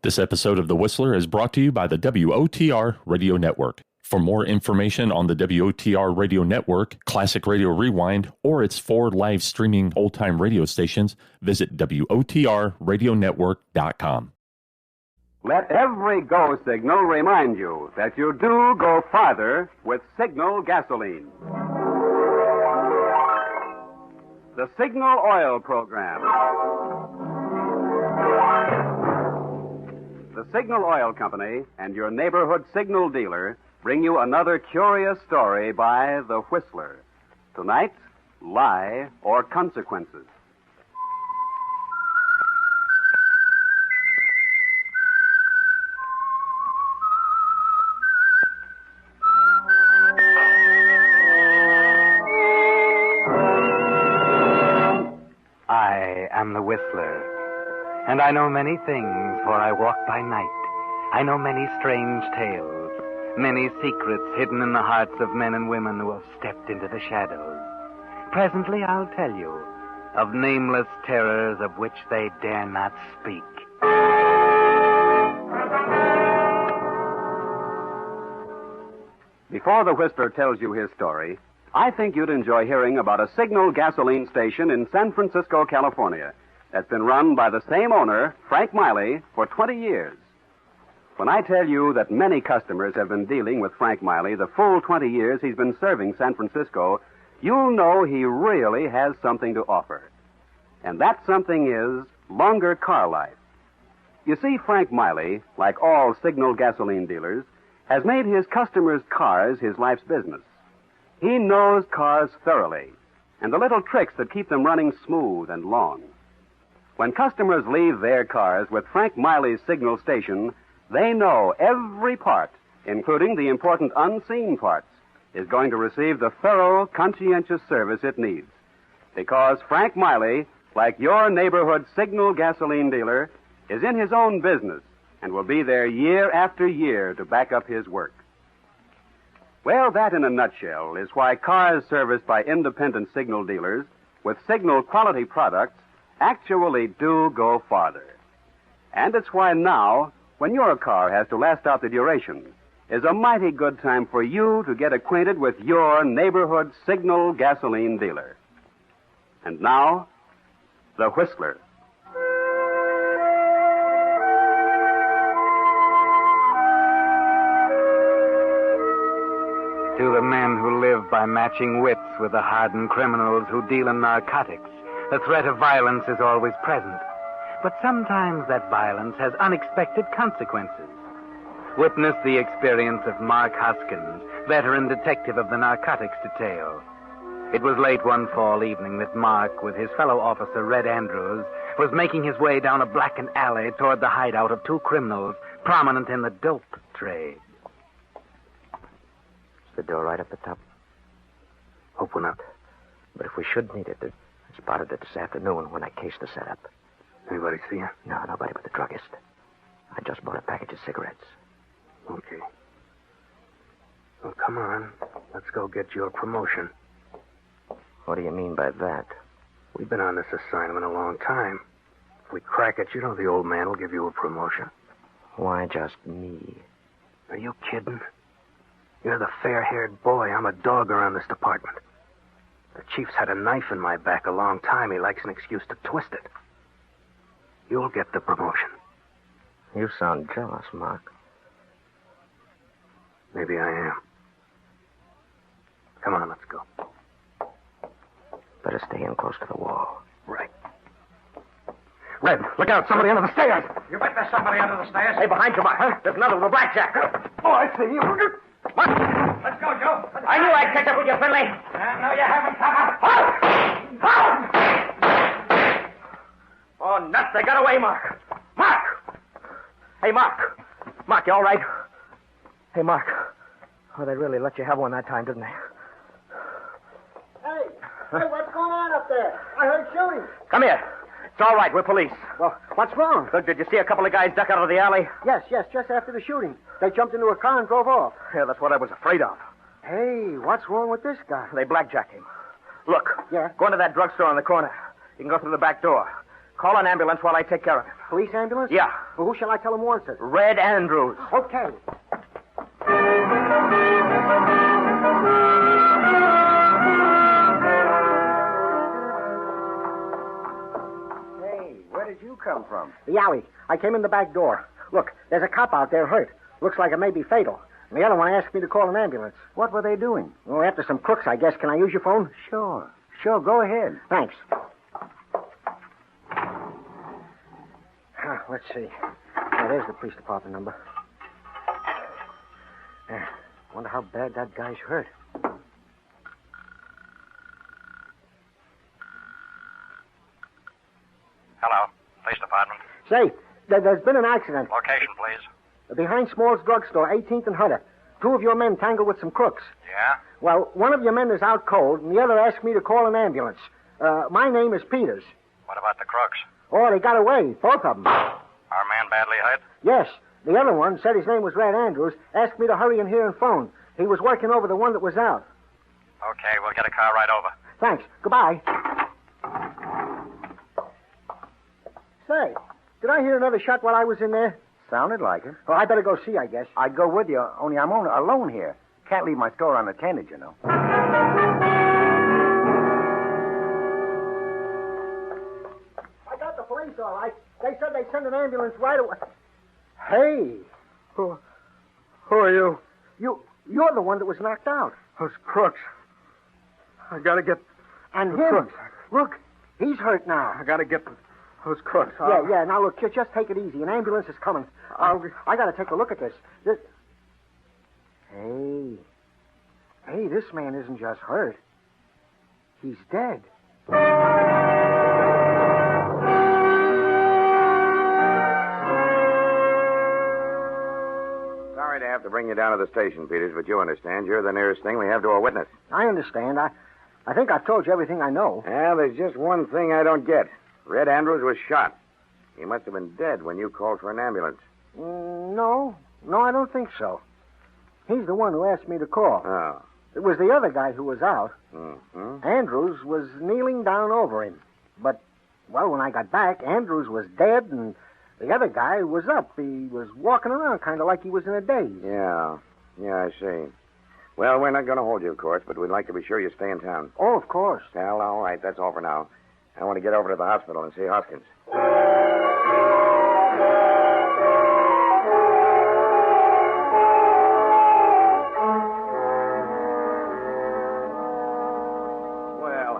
This episode of The Whistler is brought to you by the WOTR Radio Network. For more information on the WOTR Radio Network, Classic Radio Rewind, or its 4 live streaming old-time radio stations, visit WOTRradionetwork.com. Let every go signal remind you that you do go farther with Signal gasoline. The Signal Oil Program. The Signal Oil Company and your neighborhood signal dealer bring you another curious story by The Whistler. Tonight, Lie or Consequences. I am the Whistler, and I know many things, for I walk by night. I know many strange tales, many secrets hidden in the hearts of men and women who have stepped into the shadows. Presently I'll tell you of nameless terrors of which they dare not speak. Before the Whistler tells you his story, I think you'd enjoy hearing about a Signal gasoline station in San Francisco, California, that's been run by the same owner, Frank Miley, for 20 years. When I tell you that many customers have been dealing with Frank Miley the full 20 years he's been serving San Francisco, you'll know he really has something to offer. And that something is longer car life. You see, Frank Miley, like all Signal gasoline dealers, has made his customers' cars his life's business. He knows cars thoroughly, and the little tricks that keep them running smooth and long. When customers leave their cars with Frank Miley's Signal station, they know every part, including the important unseen parts, is going to receive the thorough, conscientious service it needs. Because Frank Miley, like your neighborhood Signal gasoline dealer, is in his own business and will be there year after year to back up his work. Well, that in a nutshell is why cars serviced by independent Signal dealers with Signal quality products actually do go farther. And it's why now, when your car has to last out the duration, is a mighty good time for you to get acquainted with your neighborhood Signal gasoline dealer. And now, The Whistler. To the men who live by matching wits with the hardened criminals who deal in narcotics, the threat of violence is always present. But sometimes that violence has unexpected consequences. Witness the experience of Mark Hoskins, veteran detective of the narcotics detail. It was late one fall evening that Mark, with his fellow officer Red Andrews, was making his way down a blackened alley toward the hideout of 2 criminals prominent in the dope trade. The door right up the top. Open up. But if we should need it, I spotted it this afternoon when I cased the setup. Anybody see you? No, nobody but the druggist. I just bought a package of cigarettes. Okay. Well, come on. Let's go get your promotion. What do you mean by that? We've been on this assignment a long time. If we crack it, you know the old man will give you a promotion. Why just me? Are you kidding? You're the fair-haired boy. I'm a dog around this department. The chief's had a knife in my back a long time. He likes an excuse to twist it. You'll get the promotion. You sound jealous, Mark. Maybe I am. Come on, let's go. Better stay in close to the wall. Right. Red, look out. Somebody under the stairs. You bet there's somebody under the stairs. Hey, behind you, Mark. Huh? There's another with a blackjack. Oh, I see you. Mark, let's go, Joe. I knew I'd catch up with you, Finley. No, you haven't, Papa. Oh, nuts. They got away, Mark. Mark! Hey, Mark. Mark, you all right? Hey, Mark. Oh, they really let you have one that time, didn't they? Hey, what's going on up there? I heard shooting. Come here. It's all right. We're police. Well, what's wrong? Look, did you see a couple of guys duck out of the alley? Yes, just after the shooting. They jumped into a car and drove off. Yeah, that's what I was afraid of. Hey, what's wrong with this guy? They blackjacked him. Look. Yeah? Go into that drugstore on the corner. You can go through the back door. Call an ambulance while I take care of him. Police ambulance? Yeah. Well, who shall I tell him wants it? Red Andrews. Okay. Hey, where did you come from? The alley. I came in the back door. Look, there's a cop out there hurt. Looks like it may be fatal. And the other one asked me to call an ambulance. What were they doing? Well, after some crooks, I guess. Can I use your phone? Sure, go ahead. Thanks. Let's see. Oh, there's the police department number. Wonder how bad that guy's hurt. Hello. Police department. Say, there's been an accident. Location, please. Behind Small's drugstore, 18th and Hunter. 2 of your men tangled with some crooks. Yeah? Well, one of your men is out cold, and the other asked me to call an ambulance. My name is Peters. What about the crooks? Oh, they got away, both of them. Our man badly hurt? Yes. The other one said his name was Red Andrews, asked me to hurry in here and phone. He was working over the one that was out. Okay, we'll get a car right over. Thanks. Goodbye. Say, did I hear another shot while I was in there? Sounded like it. Oh, I better go see, I guess. I'd go with you, only I'm alone here. Can't leave my store unattended, you know. I got the police, all right. They said they'd send an ambulance right away. Hey. Who are you? You're the one that was knocked out. Those crooks. I gotta get... And the him. crooks. Look, he's hurt now. I gotta get those crooks. Yeah. Now, look, just take it easy. An ambulance is coming. I gotta take a look at this. Hey, this man isn't just hurt. He's dead. Sorry to have to bring you down to the station, Peters, but you understand. You're the nearest thing we have to a witness. I understand. I think I've told you everything I know. Well, there's just one thing I don't get. Red Andrews was shot. He must have been dead when you called for an ambulance. No, I don't think so. He's the one who asked me to call. Oh. It was the other guy who was out. Mm-hmm. Andrews was kneeling down over him. But, well, when I got back, Andrews was dead and the other guy was up. He was walking around kind of like he was in a daze. Yeah, I see. Well, we're not going to hold you, of course, but we'd like to be sure you stay in town. Oh, of course. Well, all right, that's all for now. I want to get over to the hospital and see Hoskins.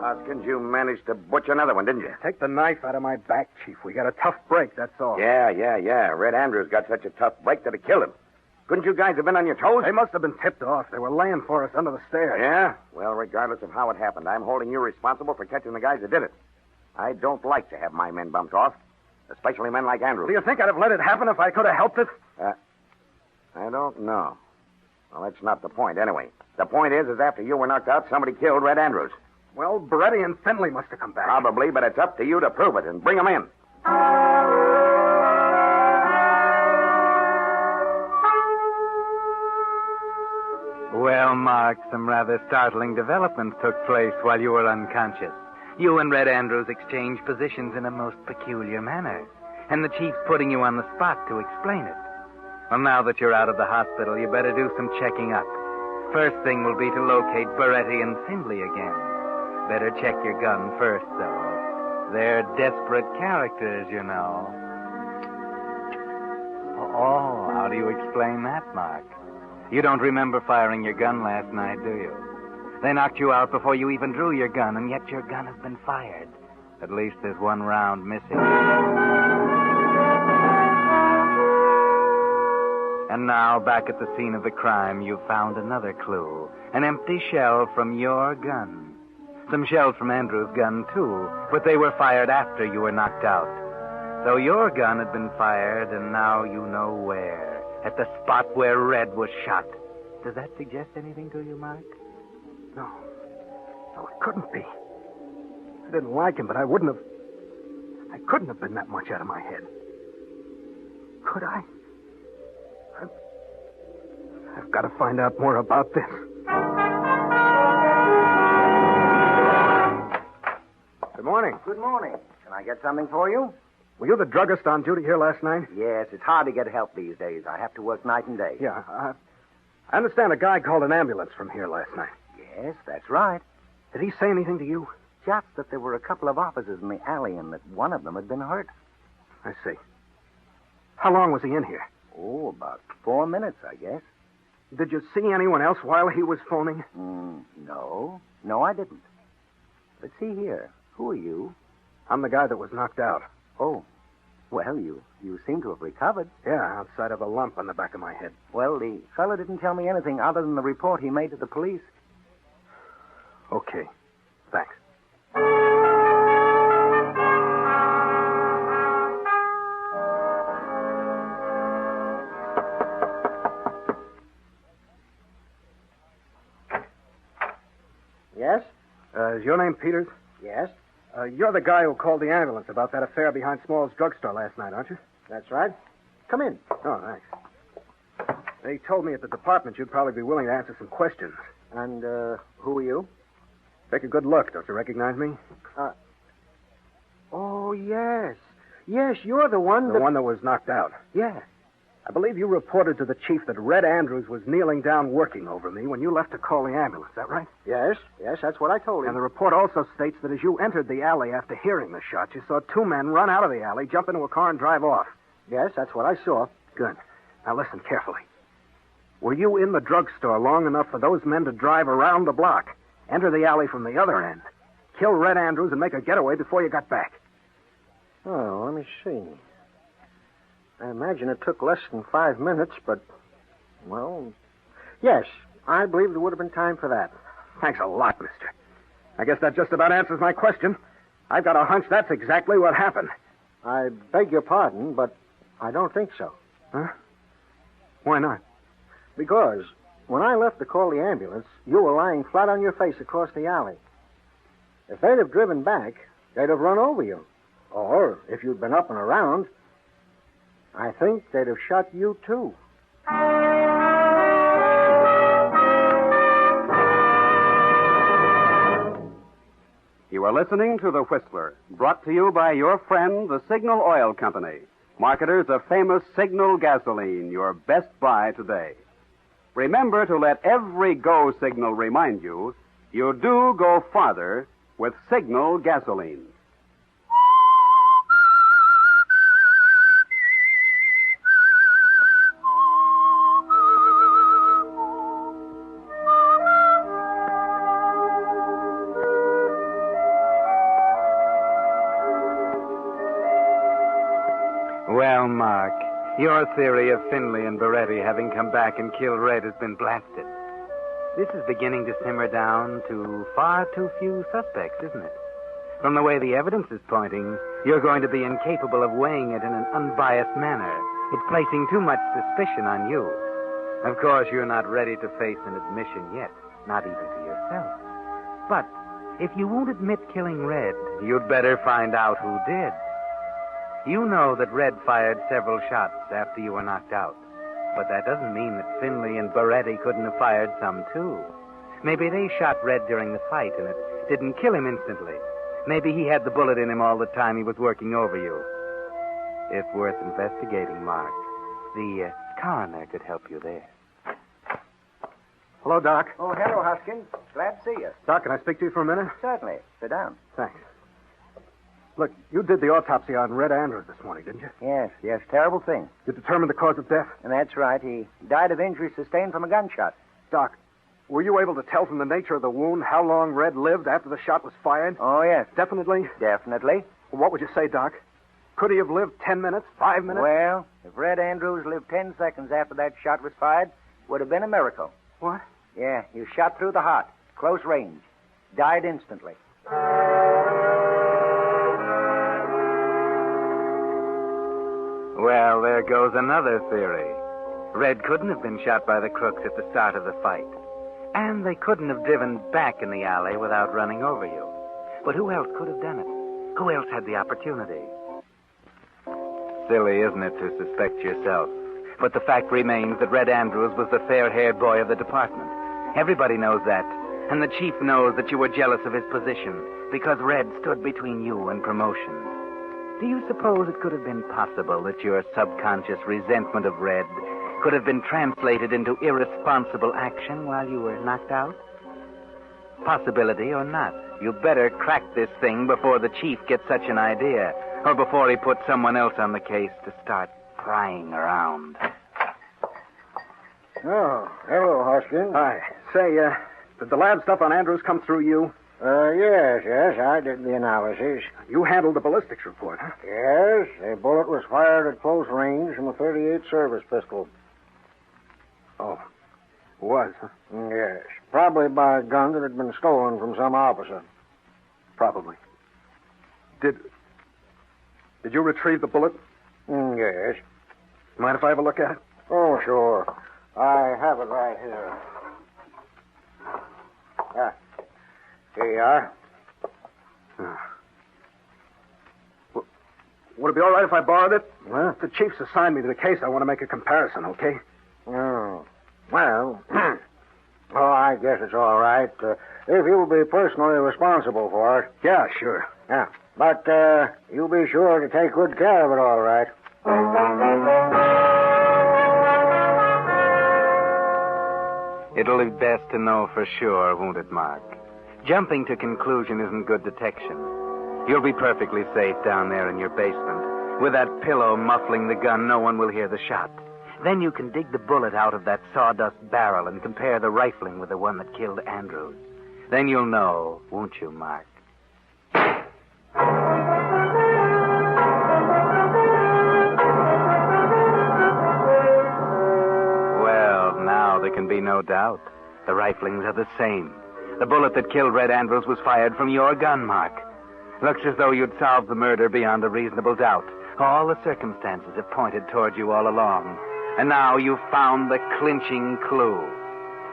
Hoskins, you managed to butcher another one, didn't you? Take the knife out of my back, Chief. We got a tough break, that's all. Yeah. Red Andrews got such a tough break that it killed him. Couldn't you guys have been on your toes? They must have been tipped off. They were laying for us under the stairs. Yeah? Well, regardless of how it happened, I'm holding you responsible for catching the guys that did it. I don't like to have my men bumped off, especially men like Andrews. Do you think I'd have let it happen if I could have helped it? I don't know. Well, that's not the point, anyway. The point is after you were knocked out, somebody killed Red Andrews. Well, Beretti and Finley must have come back. Probably, but it's up to you to prove it and bring them in. Well, Mark, some rather startling developments took place while you were unconscious. You and Red Andrews exchanged positions in a most peculiar manner, and the chief's putting you on the spot to explain it. Well, now that you're out of the hospital, you better do some checking up. First thing will be to locate Beretti and Finley again. Better check your gun first, though. They're desperate characters, you know. Oh, how do you explain that, Mark? You don't remember firing your gun last night, do you? They knocked you out before you even drew your gun, and yet your gun has been fired. At least there's one round missing. And now, back at the scene of the crime, you've found another clue. An empty shell from your gun. Some shells from Andrew's gun, too, but they were fired after you were knocked out. So your gun had been fired, and now you know where. At the spot where Red was shot. Does that suggest anything to you, Mark? No, it couldn't be. I didn't like him, but I couldn't have been that much out of my head. Could I? I've got to find out more about this. Good morning. Good morning. Can I get something for you? Were you the druggist on duty here last night? Yes, it's hard to get help these days. I have to work night and day. Yeah, I understand a guy called an ambulance from here last night. Yes, that's right. Did he say anything to you? Just that there were a couple of officers in the alley and that one of them had been hurt. I see. How long was he in here? Oh, about 4 minutes, I guess. Did you see anyone else while he was phoning? No. No, I didn't. But see here. Who are you? I'm the guy that was knocked out. Oh. Well, you seem to have recovered. Yeah, outside of a lump on the back of my head. Well, the fella didn't tell me anything other than the report he made to the police. Okay. Thanks. Yes? Is your name Peters? Yes. You're the guy who called the ambulance about that affair behind Small's drugstore last night, aren't you? That's right. Come in. Oh, thanks. They told me at the department you'd probably be willing to answer some questions. And, who are you? Take a good look. Don't you recognize me? Oh, yes. Yes, you're the one The one that was knocked out. Yeah. I believe you reported to the chief that Red Andrews was kneeling down working over me when you left to call the ambulance. Is that right? Yes, that's what I told him. And the report also states that as you entered the alley after hearing the shot, you saw two men run out of the alley, jump into a car, and drive off. Yes, that's what I saw. Good. Now listen carefully. Were you in the drugstore long enough for those men to drive around the block, enter the alley from the other end, kill Red Andrews, and make a getaway before you got back? Oh, let me see. I imagine it took less than 5 minutes, but, well, yes, I believe there would have been time for that. Thanks a lot, mister. I guess that just about answers my question. I've got a hunch that's exactly what happened. I beg your pardon, but I don't think so. Huh? Why not? Because when I left to call the ambulance, you were lying flat on your face across the alley. If they'd have driven back, they'd have run over you. Or, if you'd been up and around, I think they'd have shot you, too. You are listening to The Whistler, brought to you by your friend, the Signal Oil Company, marketers of famous Signal gasoline, your best buy today. Remember to let every go signal remind you, you do go farther with Signal gasoline. Well, Mark, your theory of Finley and Beretti having come back and killed Red has been blasted. This is beginning to simmer down to far too few suspects, isn't it? From the way the evidence is pointing, you're going to be incapable of weighing it in an unbiased manner. It's placing too much suspicion on you. Of course, you're not ready to face an admission yet, not even to yourself. But if you won't admit killing Red, you'd better find out who did. You know that Red fired several shots after you were knocked out. But that doesn't mean that Finley and Beretti couldn't have fired some, too. Maybe they shot Red during the fight, and it didn't kill him instantly. Maybe he had the bullet in him all the time he was working over you. It's worth investigating, Mark. The coroner could help you there. Hello, Doc. Oh, hello, Hoskins. Glad to see you. Doc, can I speak to you for a minute? Certainly. Sit down. Thanks. Look, you did the autopsy on Red Andrews this morning, didn't you? Yes. Terrible thing. You determined the cause of death? And that's right. He died of injuries sustained from a gunshot. Doc, were you able to tell from the nature of the wound how long Red lived after the shot was fired? Oh, yes. Definitely? Definitely. What would you say, Doc? Could he have lived 10 minutes, 5 minutes? Well, if Red Andrews lived 10 seconds after that shot was fired, would have been a miracle. What? Yeah, he was shot through the heart, close range. Died instantly. Well, there goes another theory. Red couldn't have been shot by the crooks at the start of the fight. And they couldn't have driven back in the alley without running over you. But who else could have done it? Who else had the opportunity? Silly, isn't it, to suspect yourself? But the fact remains that Red Andrews was the fair-haired boy of the department. Everybody knows that. And the chief knows that you were jealous of his position because Red stood between you and promotion. Do you suppose it could have been possible that your subconscious resentment of Red could have been translated into irresponsible action while you were knocked out? Possibility or not, you better crack this thing before the chief gets such an idea, or before he puts someone else on the case to start prying around. Oh, hello, Hoskins. Hi. Say, did the lab stuff on Andrews come through you? Yes, I did the analysis. You handled the ballistics report, huh? Yes, a bullet was fired at close range from a .38 service pistol. Oh, was, huh? Yes, probably by a gun that had been stolen from some officer. Probably. Did you retrieve the bullet? Yes. Mind if I have a look at it? Oh, sure. I have it right here. Here you are. Would it be all right if I borrowed it? Huh? The chief's assigned me to the case. I want to make a comparison, okay? Oh. Well, I guess it's all right. If you'll be personally responsible for it. Yeah, sure. Yeah. But you'll be sure to take good care of it, all right. It'll be best to know for sure, won't it, Mark? Jumping to conclusion isn't good detection. You'll be perfectly safe down there in your basement. With that pillow muffling the gun, no one will hear the shot. Then you can dig the bullet out of that sawdust barrel and compare the rifling with the one that killed Andrews. Then you'll know, won't you, Mark? Well, now there can be no doubt. The riflings are the same. The bullet that killed Red Andrews was fired from your gun, Mark. Looks as though you'd solved the murder beyond a reasonable doubt. All the circumstances have pointed toward you all along. And now you've found the clinching clue.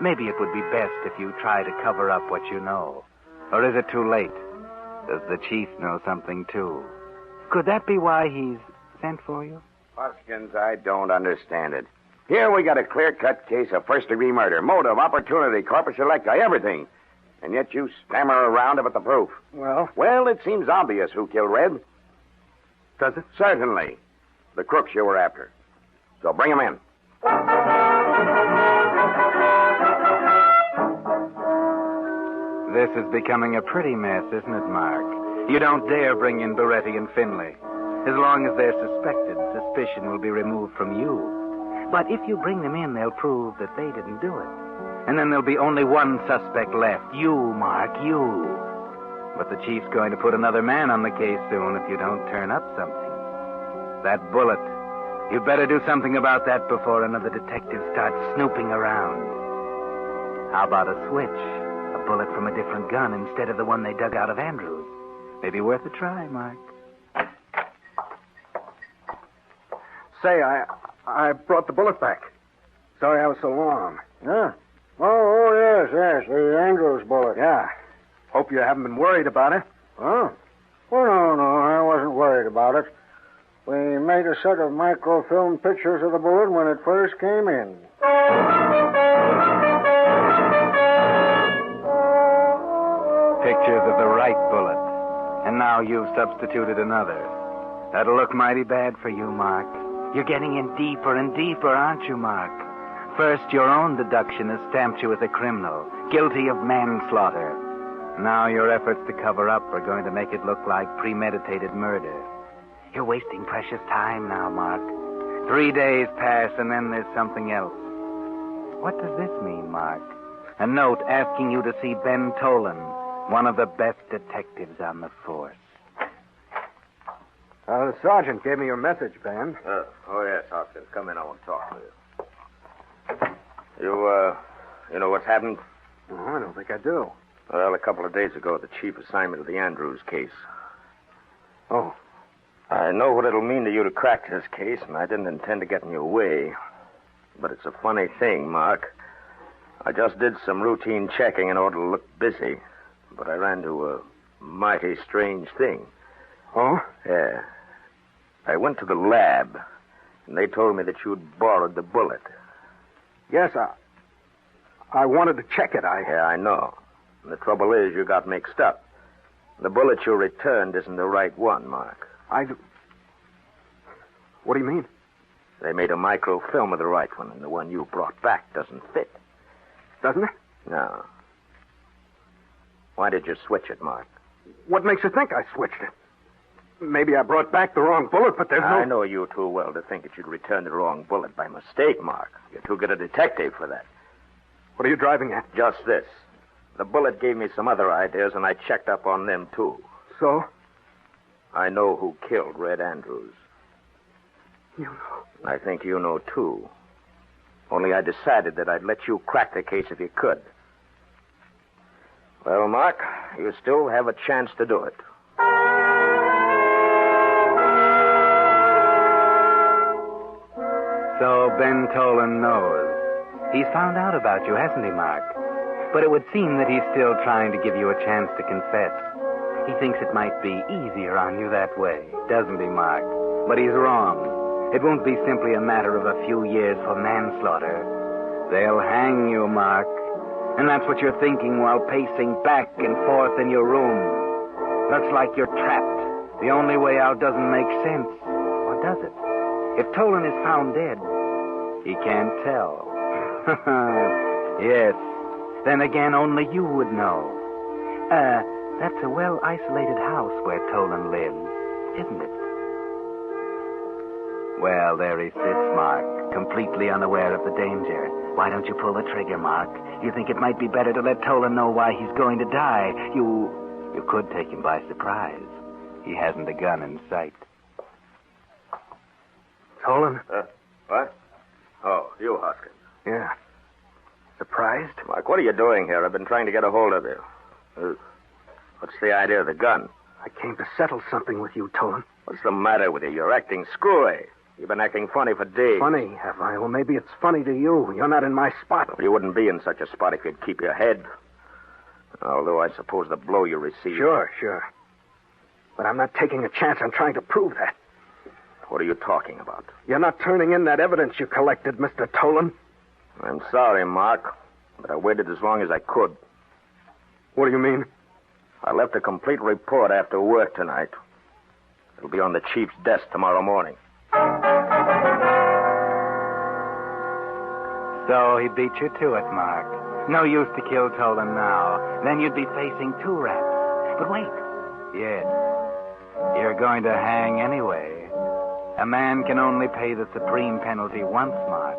Maybe it would be best if you try to cover up what you know. Or is it too late? Does the chief know something, too? Could that be why he's sent for you? Hoskins, I don't understand it. Here we got a clear-cut case of first-degree murder. Motive, opportunity, corpus electi, everything. And yet you stammer around about the proof. Well? Well, it seems obvious who killed Red. Does it? Certainly. The crooks you were after. So bring him in. This is becoming a pretty mess, isn't it, Mark? You don't dare bring in Beretti and Finley. As long as they're suspected, suspicion will be removed from you. But if you bring them in, they'll prove that they didn't do it. And then there'll be only one suspect left. You, Mark, you. But the chief's going to put another man on the case soon if you don't turn up something. That bullet. You'd better do something about that before another detective starts snooping around. How about a switch? A bullet from a different gun instead of the one they dug out of Andrews. Maybe worth a try, Mark. Say, I brought the bullet back. Sorry I was so long. Huh? Oh, yes, the Andrews bullet. Yeah. Hope you haven't been worried about it. Huh? Oh, no, I wasn't worried about it. We made a set of microfilm pictures of the bullet when it first came in. Pictures of the right bullet. And now you've substituted another. That'll look mighty bad for you, Mark. You're getting in deeper and deeper, aren't you, Mark? First, your own deduction has stamped you as a criminal, guilty of manslaughter. Now your efforts to cover up are going to make it look like premeditated murder. You're wasting precious time now, Mark. 3 days pass, and then there's something else. What does this mean, Mark? A note asking you to see Ben Tolan, one of the best detectives on the force. The sergeant gave me your message, Ben. Oh, yes, Hopkins. Come in. I want to talk to you. You know what's happened? Oh, I don't think I do. Well, a couple of days ago, the chief assigned me to the Andrews case. Oh. I know what it'll mean to you to crack this case, and I didn't intend to get in your way. But it's a funny thing, Mark. I just did some routine checking in order to look busy, but I ran into a mighty strange thing. Oh? Yeah. I went to the lab, and they told me that you'd borrowed the bullet. Yes, I wanted to check it. Yeah, I know. And the trouble is, you got mixed up. The bullet you returned isn't the right one, Mark. What do you mean? They made a microfilm of the right one, and the one you brought back doesn't fit. Doesn't it? No. Why did you switch it, Mark? What makes you think I switched it? Maybe I brought back the wrong bullet, but there's no... I know you too well to think that you'd return the wrong bullet by mistake, Mark. You're too good a detective for that. What are you driving at? Just this. The bullet gave me some other ideas, and I checked up on them, too. So? I know who killed Red Andrews. You know? I think you know, too. Only I decided that I'd let you crack the case if you could. Well, Mark, you still have a chance to do it. So Ben Tolan knows. He's found out about you, hasn't he, Mark? But it would seem that he's still trying to give you a chance to confess. He thinks it might be easier on you that way, doesn't he, Mark? But he's wrong. It won't be simply a matter of a few years for manslaughter. They'll hang you, Mark. And that's what you're thinking while pacing back and forth in your room. Looks like you're trapped. The only way out doesn't make sense. Or does it? If Tolan is found dead, he can't tell. Yes. Then again, only you would know. That's a well-isolated house where Tolan lives, isn't it? Well, there he sits, Mark, completely unaware of the danger. Why don't you pull the trigger, Mark? You think it might be better to let Tolan know why he's going to die. You could take him by surprise. He hasn't a gun in sight. Tolan? What? Oh, you, Hoskins. Yeah. Surprised? Mark, what are you doing here? I've been trying to get a hold of you. What's the idea of the gun? I came to settle something with you, Tolan. What's the matter with you? You're acting screwy. You've been acting funny for days. Funny, have I? Well, maybe it's funny to you. You're not in my spot. You wouldn't be in such a spot if you'd keep your head. Although I suppose the blow you received... Sure. But I'm not taking a chance on trying to prove that. What are you talking about? You're not turning in that evidence you collected, Mr. Tolan. I'm sorry, Mark, but I waited as long as I could. What do you mean? I left a complete report after work tonight. It'll be on the chief's desk tomorrow morning. So he beat you to it, Mark. No use to kill Tolan now. Then you'd be facing 2 raps. But wait. Yes. You're going to hang anyway. A man can only pay the supreme penalty once, Mark.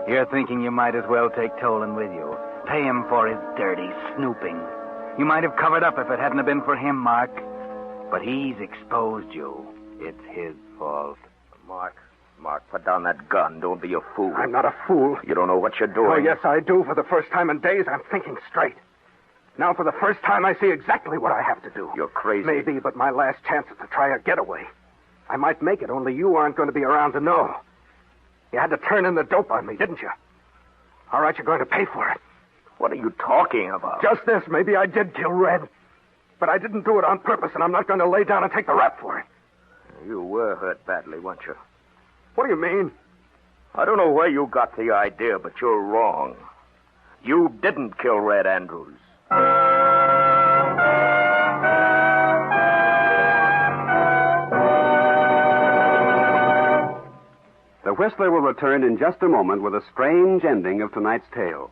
You're thinking you might as well take Tolan with you. Pay him for his dirty snooping. You might have covered up if it hadn't been for him, Mark. But he's exposed you. It's his fault. Mark, put down that gun. Don't be a fool. I'm not a fool. You don't know what you're doing. Oh, yes, I do. For the first time in days, I'm thinking straight. Now, for the first time, I see exactly what I have to do. You're crazy. Maybe, but my last chance is to try a getaway. I might make it, only you aren't going to be around to know. You had to turn in the dope on me, didn't you? All right, you're going to pay for it. What are you talking about? Just this. Maybe I did kill Red. But I didn't do it on purpose, and I'm not going to lay down and take the rap for it. You were hurt badly, weren't you? What do you mean? I don't know where you got the idea, but you're wrong. You didn't kill Red Andrews. The Whistler will return in just a moment with a strange ending of tonight's tale.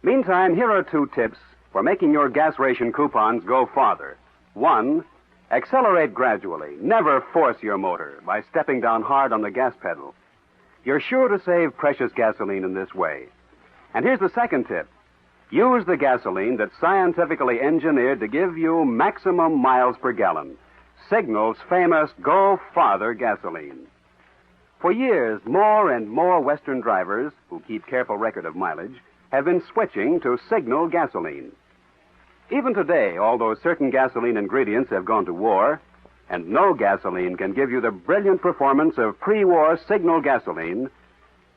Meantime, here are 2 tips for making your gas ration coupons go farther. 1, accelerate gradually. Never force your motor by stepping down hard on the gas pedal. You're sure to save precious gasoline in this way. And here's the second tip. Use the gasoline that's scientifically engineered to give you maximum miles per gallon. Signal's famous Go Farther gasoline. For years, more and more Western drivers who keep careful record of mileage have been switching to Signal gasoline. Even today, although certain gasoline ingredients have gone to war, and no gasoline can give you the brilliant performance of pre-war Signal gasoline,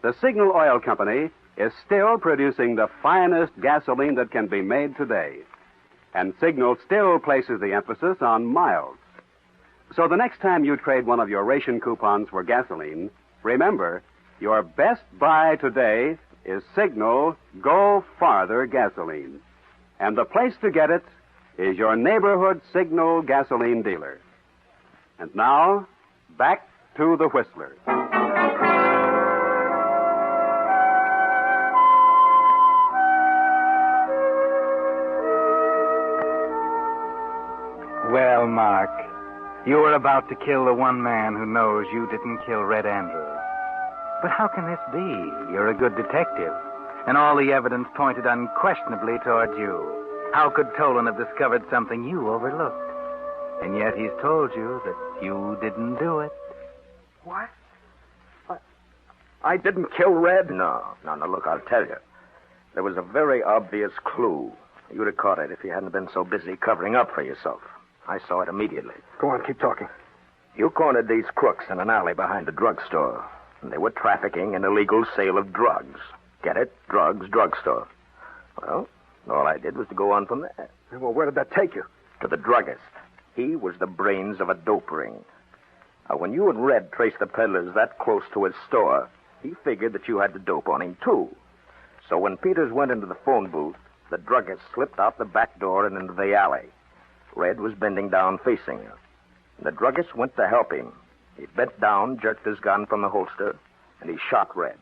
the Signal Oil Company is still producing the finest gasoline that can be made today. And Signal still places the emphasis on miles. So the next time you trade one of your ration coupons for gasoline, remember, your best buy today is Signal Go Farther gasoline. And the place to get it is your neighborhood Signal gasoline dealer. And now, back to the Whistlers. Well, Mark, you were about to kill the one man who knows you didn't kill Red Andrews. But how can this be? You're a good detective, and all the evidence pointed unquestionably toward you. How could Tolan have discovered something you overlooked? And yet he's told you that you didn't do it. What? I didn't kill Red? No, look, I'll tell you. There was a very obvious clue. You'd have caught it if you hadn't been so busy covering up for yourself. I saw it immediately. Go on, keep talking. You cornered these crooks in an alley behind a drugstore. And they were trafficking in illegal sale of drugs. Get it? Drugs, drugstore. Well, all I did was to go on from there. Well, where did that take you? To the druggist. He was the brains of a dope ring. Now, when you and Red traced the peddlers that close to his store, he figured that you had the dope on him, too. So when Peters went into the phone booth, the druggist slipped out the back door and into the alley. Red was bending down facing her. The druggist went to help him. He bent down, jerked his gun from the holster, and he shot Red.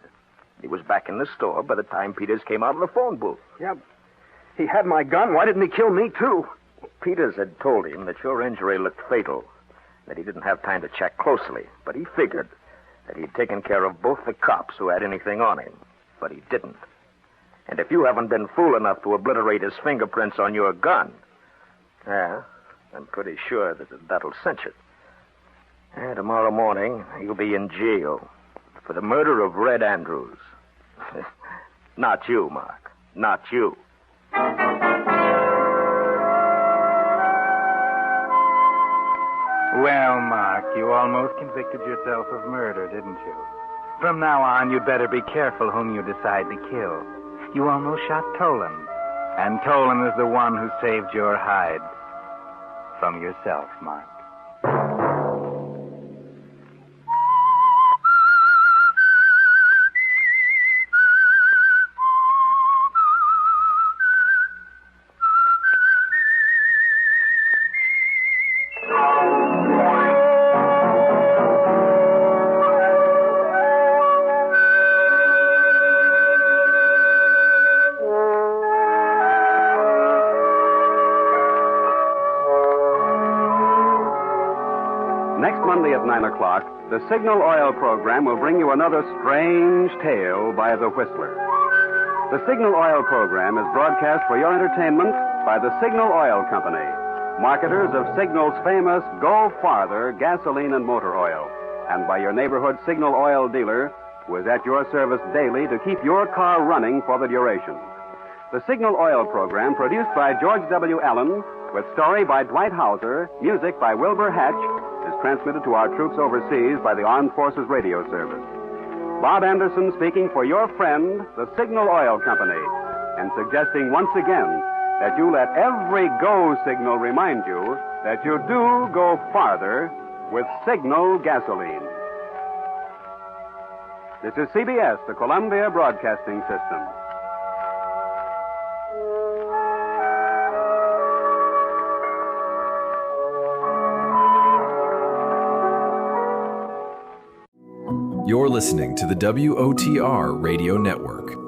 He was back in the store by the time Peters came out of the phone booth. Yeah, he had my gun. Why didn't he kill me, too? Peters had told him that your injury looked fatal, that he didn't have time to check closely, but he figured that he'd taken care of both the cops who had anything on him, but he didn't. And if you haven't been fool enough to obliterate his fingerprints on your gun, I'm pretty sure that'll cinch it. And tomorrow morning, you'll be in jail for the murder of Red Andrews. Not you, Mark. Not you. Well, Mark, you almost convicted yourself of murder, didn't you? From now on, you'd better be careful whom you decide to kill. You almost shot Tolan. And Tolan is the one who saved your hide from yourself, Mark. At 9 o'clock, the Signal Oil program will bring you another strange tale by the Whistler. The Signal Oil program is broadcast for your entertainment by the Signal Oil Company, marketers of Signal's famous Go Farther gasoline and motor oil, and by your neighborhood Signal Oil dealer, who is at your service daily to keep your car running for the duration. The Signal Oil program, produced by George W. Allen, with story by Dwight Hauser, music by Wilbur Hatch, is transmitted to our troops overseas by the Armed Forces Radio Service. Bob Anderson speaking for your friend, the Signal Oil Company, and suggesting once again that you let every go signal remind you that you do go farther with Signal gasoline. This is CBS, the Columbia Broadcasting System. You're listening to the WOTR Radio Network.